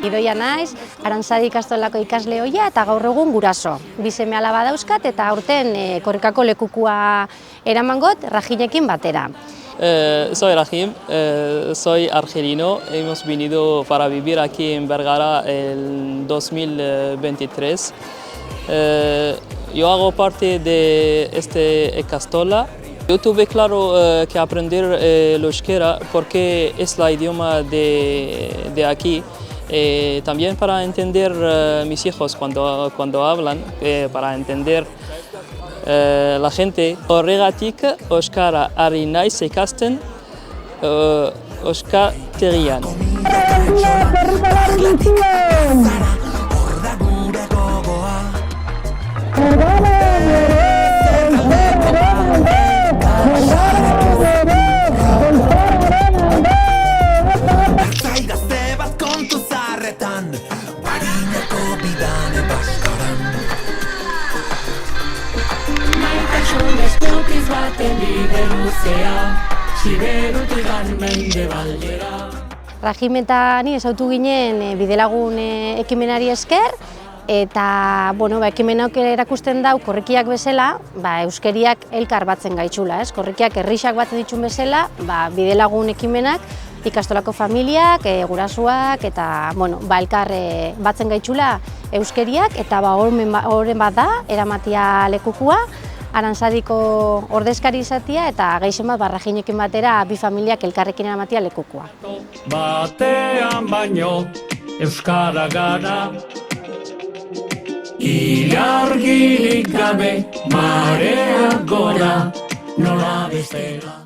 Idoia naiz, Arantzadi ikastolako ikasle ohia eta gaur egun guraso. Bi seme-alaba dauzkat eta aurten korrikako lekukua eramangot Rajinekin batera. Soy Rajim, soy argelino. Hemos venido para vivir aquí en Vergara en 2023. Yo hago parte de esta ikastola. Yo tuve claro que aprender el euskera porque es la idioma de aquí. También para entender mis hijos cuando hablan, para entender la gente. Horregatik euskara ari naiz ikasten euskategian. Rajim eta ni ezautu ginen bidelagun ekimenari esker, eta ekimenak erakusten dau korrikiak bezala, euskeriak elkar batzen gaitxula, korrikiak herrixak batzen ditun bezala, bidelagun ekimenak ikastolako familiak, gurasuak eta elkar batzen gaitxula euskeriak, eta horren bat da eramatia lekukua, Arantzadiko ordezkari izatia eta gehien bat Rajinekin batera bi familiak elkarrekin eramatia lekukua. Batean baino euskara gara, ilargirik gabe marea gora, nola bestela.